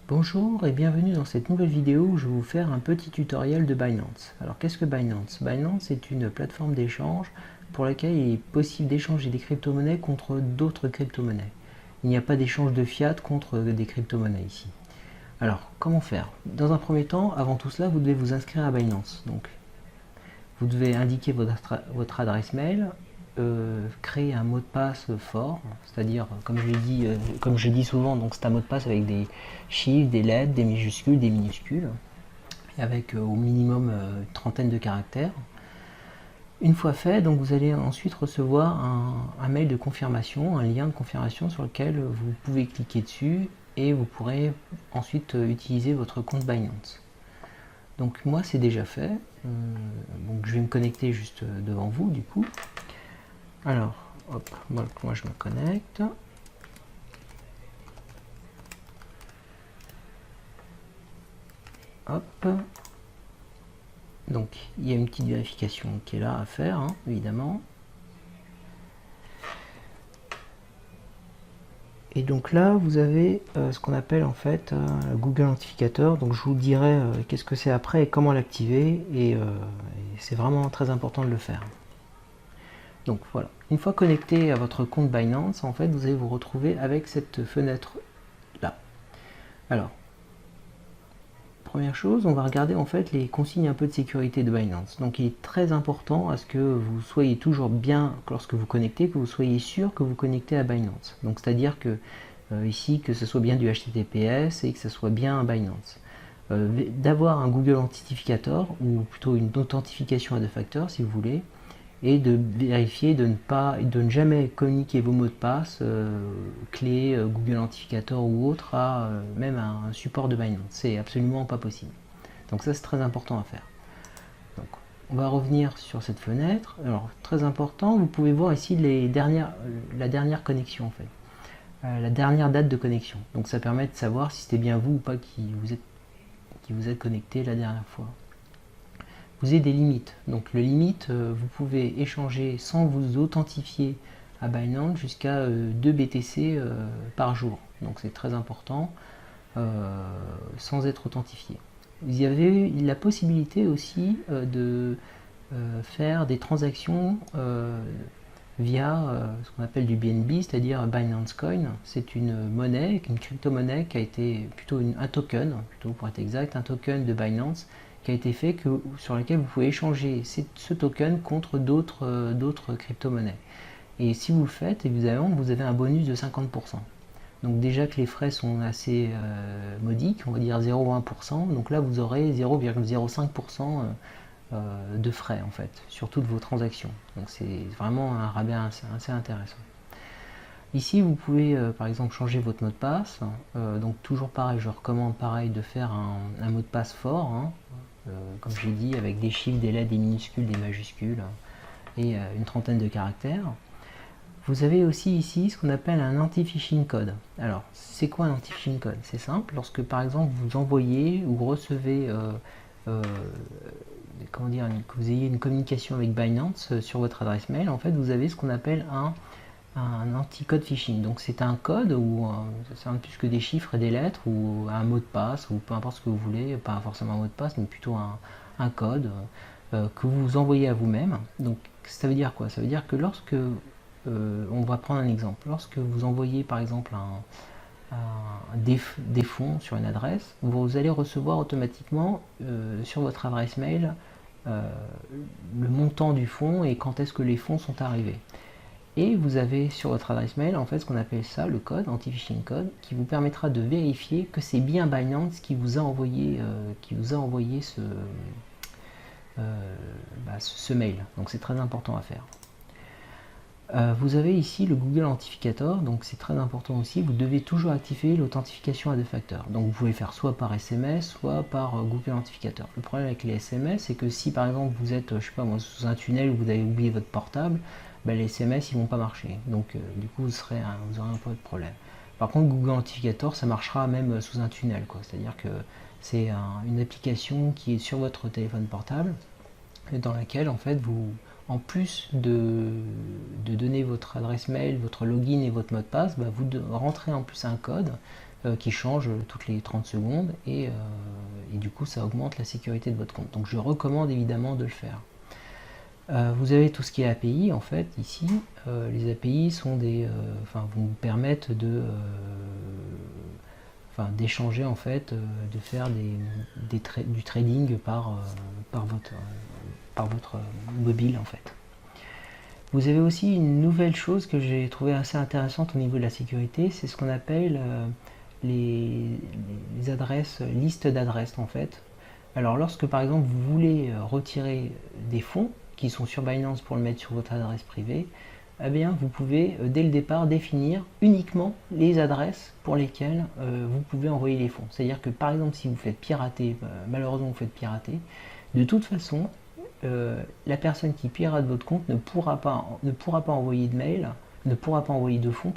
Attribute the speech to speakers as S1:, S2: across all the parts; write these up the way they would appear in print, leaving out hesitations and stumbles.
S1: Bonjour et bienvenue dans cette nouvelle vidéo où je vais vous faire un petit tutoriel de Binance. Alors qu'est-ce que Binance? Binance est une plateforme d'échange pour laquelle il est possible d'échanger des crypto-monnaies contre d'autres crypto-monnaies. Il n'y a pas d'échange de fiat contre des crypto-monnaies ici. Alors comment faire? Dans un premier temps, avant tout cela, vous devez vous inscrire à Binance. Donc vous devez indiquer votre adresse mail, créer un mot de passe fort, c'est-à-dire, comme je dis souvent, donc c'est un mot de passe avec des chiffres, des lettres, des majuscules, des minuscules, et avec au minimum une trentaine de caractères. Une fois fait, donc vous allez ensuite recevoir un mail de confirmation, un lien de confirmation sur lequel vous pouvez cliquer dessus et vous pourrez ensuite utiliser votre compte Binance. Donc moi c'est déjà fait, donc je vais me connecter juste devant vous du coup. Alors, hop, moi je me connecte. Hop. Donc il y a une petite vérification qui est là à faire, hein, évidemment. Et donc là, vous avez ce qu'on appelle en fait Google Authenticator. Donc je vous dirai qu'est-ce que c'est après et comment l'activer. Et c'est vraiment très important de le faire. Donc voilà, une fois connecté à votre compte Binance, en fait, vous allez vous retrouver avec cette fenêtre là. Alors, première chose, on va regarder en fait les consignes un peu de sécurité de Binance. Donc il est très important à ce que vous soyez toujours bien, lorsque vous connectez, que vous soyez sûr que vous connectez à Binance. Donc c'est-à-dire que ici, que ce soit bien du HTTPS et que ce soit bien un Binance. D'avoir un Google Authenticator, ou plutôt une authentification à deux facteurs si vous voulez, et de vérifier de ne jamais communiquer vos mots de passe, clés, Google Authenticator ou autre à même un support de Binance. C'est absolument pas possible. Donc ça c'est très important à faire. Donc, on va revenir sur cette fenêtre. Alors très important, vous pouvez voir ici la dernière connexion en fait. La dernière date de connexion. Donc ça permet de savoir si c'était bien vous ou pas qui vous êtes connecté la dernière fois. Vous avez des limites. Donc le limite, vous pouvez échanger sans vous authentifier à Binance jusqu'à 2 BTC par jour. Donc c'est très important, sans être authentifié. Vous avez la possibilité aussi de faire des transactions via ce qu'on appelle du BNB, c'est-à-dire Binance Coin. C'est une monnaie, une crypto-monnaie qui a été plutôt un token, plutôt pour être exact, un token de Binance qui a été fait sur lequel vous pouvez échanger ce token contre d'autres crypto-monnaies. Et si vous le faites, évidemment, vous avez un bonus de 50%. Donc déjà que les frais sont assez modiques, on va dire 0,1%, donc là vous aurez 0,05% de frais en fait sur toutes vos transactions. Donc c'est vraiment un rabais assez intéressant. Ici vous pouvez par exemple changer votre mot de passe. Donc toujours pareil, je recommande pareil de faire un mot de passe fort, hein, comme j'ai dit, avec des chiffres, des lettres, des minuscules, des majuscules et une trentaine de caractères. Vous avez aussi ici ce qu'on appelle un anti-phishing code. Alors, c'est quoi un anti-phishing code? C'est simple, lorsque par exemple vous envoyez ou recevez, comment dire, que vous ayez une communication avec Binance sur votre adresse mail, en fait vous avez ce qu'on appelle un anti-code phishing. Donc c'est un code ou c'est un plus que des chiffres et des lettres ou un mot de passe ou peu importe ce que vous voulez, pas forcément un mot de passe mais plutôt un code que vous envoyez à vous-même. Donc ça veut dire quoi? Ça veut dire que lorsque on va prendre un exemple. Lorsque vous envoyez par exemple des fonds sur une adresse, vous allez recevoir automatiquement sur votre adresse mail le montant du fonds et quand est-ce que les fonds sont arrivés. Et vous avez sur votre adresse mail en fait ce qu'on appelle ça le code, anti-phishing code, qui vous permettra de vérifier que c'est bien Binance qui vous a envoyé ce mail. Donc c'est très important à faire. Vous avez ici le Google Authenticator, donc c'est très important aussi, vous devez toujours activer l'authentification à deux facteurs. Donc vous pouvez faire soit par SMS, soit par Google Authenticator. Le problème avec les SMS, c'est que si par exemple vous êtes, je sais pas moi, sous un tunnel où vous avez oublié votre portable, les SMS ils vont pas marcher. Donc du coup vous aurez un peu de problème. Par contre Google Authenticator ça marchera même sous un tunnel, c'est-à-dire que c'est une application qui est sur votre téléphone portable, dans laquelle en fait vous en plus de donner votre adresse mail, votre login et votre mot de passe, vous rentrez en plus un code qui change toutes les 30 secondes et du coup ça augmente la sécurité de votre compte. Donc je recommande évidemment de le faire. Vous avez tout ce qui est API en fait ici. Les API sont vous permettent d'échanger en fait, de faire du trading par votre mobile en fait. Vous avez aussi une nouvelle chose que j'ai trouvé assez intéressante au niveau de la sécurité, c'est ce qu'on appelle les adresses, listes d'adresses en fait. Alors lorsque par exemple vous voulez retirer des fonds qui sont sur Binance pour le mettre sur votre adresse privée, eh bien vous pouvez dès le départ définir uniquement les adresses pour lesquelles vous pouvez envoyer les fonds. C'est-à-dire que par exemple si vous faites pirater, malheureusement vous faites pirater, de toute façon la personne qui pirate votre compte ne pourra pas envoyer de mail, ne pourra pas envoyer de fonds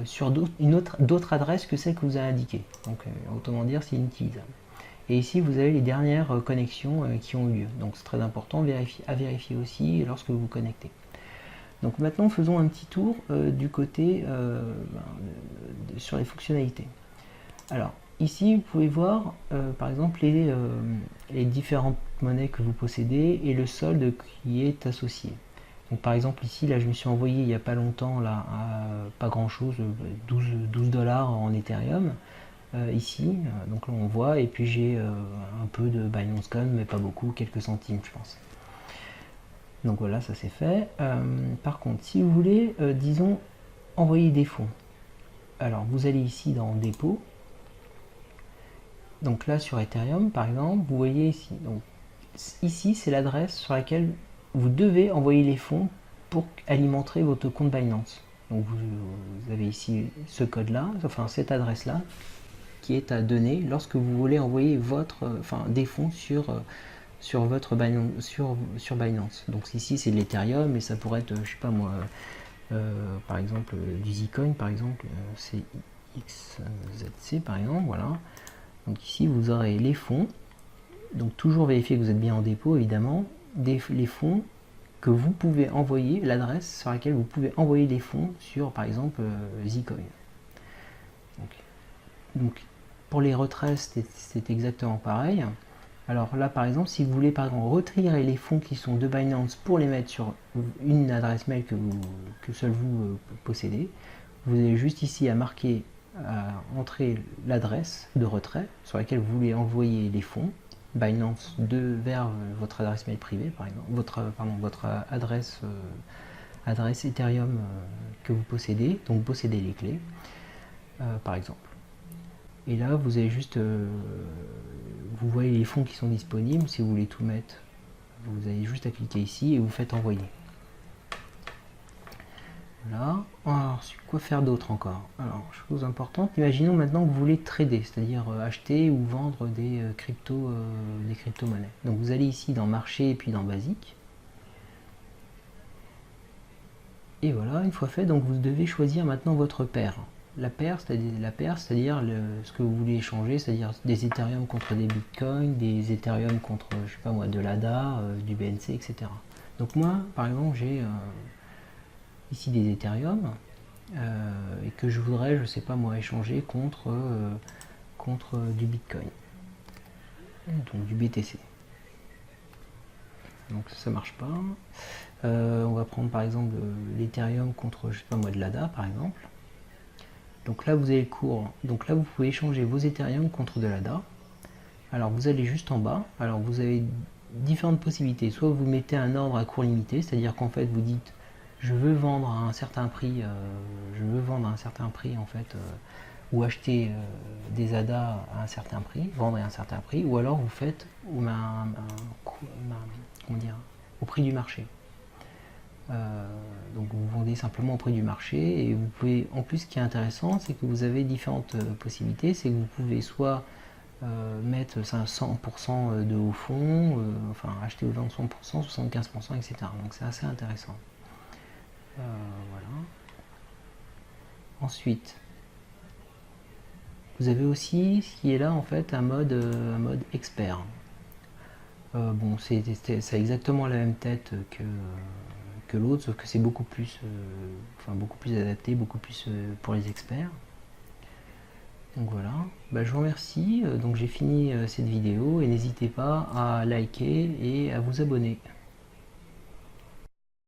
S1: sur d'autres adresses que celles que vous avez indiquées. Donc autrement dire c'est inutilisable. Et ici vous avez les dernières connexions qui ont eu lieu. Donc c'est très important à vérifier aussi lorsque vous vous connectez. Donc maintenant faisons un petit tour du côté sur les fonctionnalités. Alors ici vous pouvez voir par exemple les différentes monnaies que vous possédez et le solde qui est associé. Donc par exemple ici là je me suis envoyé il n'y a pas longtemps là pas grand chose, 12 dollars en Ethereum. Ici, donc là on voit, et puis j'ai un peu de Binance Coin, mais pas beaucoup, quelques centimes je pense. Donc voilà, ça c'est fait. Par contre, si vous voulez, disons, envoyer des fonds, alors vous allez ici dans dépôt. Donc là sur Ethereum par exemple, vous voyez ici, donc ici c'est l'adresse sur laquelle vous devez envoyer les fonds pour alimenter votre compte Binance. Donc vous avez ici ce code là, enfin cette adresse là, qui est à donner lorsque vous voulez envoyer des fonds sur votre Binance, sur Binance. Donc ici c'est de l'Ethereum, mais ça pourrait être, je sais pas moi, par exemple du Zcoin, par exemple, c'est XZC par exemple, voilà. Donc ici vous aurez les fonds, donc toujours vérifier que vous êtes bien en dépôt évidemment, les fonds que vous pouvez envoyer, l'adresse sur laquelle vous pouvez envoyer les fonds sur par exemple Zcoin. Donc pour les retraits c'est exactement pareil. Alors là par exemple si vous voulez par exemple retirer les fonds qui sont de Binance pour les mettre sur une adresse mail que seul vous possédez, vous avez juste ici à marquer, à entrer l'adresse de retrait sur laquelle vous voulez envoyer les fonds Binance vers votre adresse mail privée par exemple, votre adresse Ethereum que vous possédez, donc vous possédez les clés par exemple. Et là vous avez juste vous voyez les fonds qui sont disponibles. Si vous voulez tout mettre, vous avez juste à cliquer ici et vous faites envoyer. Voilà. Alors quoi faire d'autre encore? Alors chose importante, imaginons maintenant que vous voulez trader, c'est-à-dire acheter ou vendre des crypto-monnaies. Donc vous allez ici dans marché et puis dans basique. Et voilà, une fois fait, donc vous devez choisir maintenant votre paire. La paire, c'est-à-dire ce que vous voulez échanger, c'est-à-dire des Ethereum contre des Bitcoin, des Ethereum contre, je sais pas moi, de l'ADA, du BNC, etc. Donc moi, par exemple, j'ai ici des Ethereum et que je voudrais, je sais pas moi, échanger contre du Bitcoin, donc du BTC. Donc ça marche pas. On va prendre par exemple l'Ethereum contre, je sais pas moi, de l'ADA par exemple. Donc là vous avez le cours, donc là vous pouvez échanger vos Ethereum contre de l'ADA. Alors vous allez juste en bas, alors vous avez différentes possibilités, soit vous mettez un ordre à cours limité, c'est-à-dire qu'en fait vous dites je veux vendre à un certain prix, en fait, ou acheter des ADA à un certain prix, vendre à un certain prix, ou alors vous faites au prix du marché. Donc vous vendez simplement au prix du marché et vous pouvez, en plus ce qui est intéressant c'est que vous avez différentes possibilités, c'est que vous pouvez soit mettre 100% de haut fond, acheter ou vendre 100%, 75%, etc. Donc c'est assez intéressant. Voilà. Ensuite vous avez aussi ce qui est là en fait un mode expert. Bon c'est exactement la même tête que l'autre, sauf que c'est beaucoup plus adapté, beaucoup plus pour les experts. Donc voilà, bah, je vous remercie, donc j'ai fini cette vidéo et n'hésitez pas à liker et à vous abonner.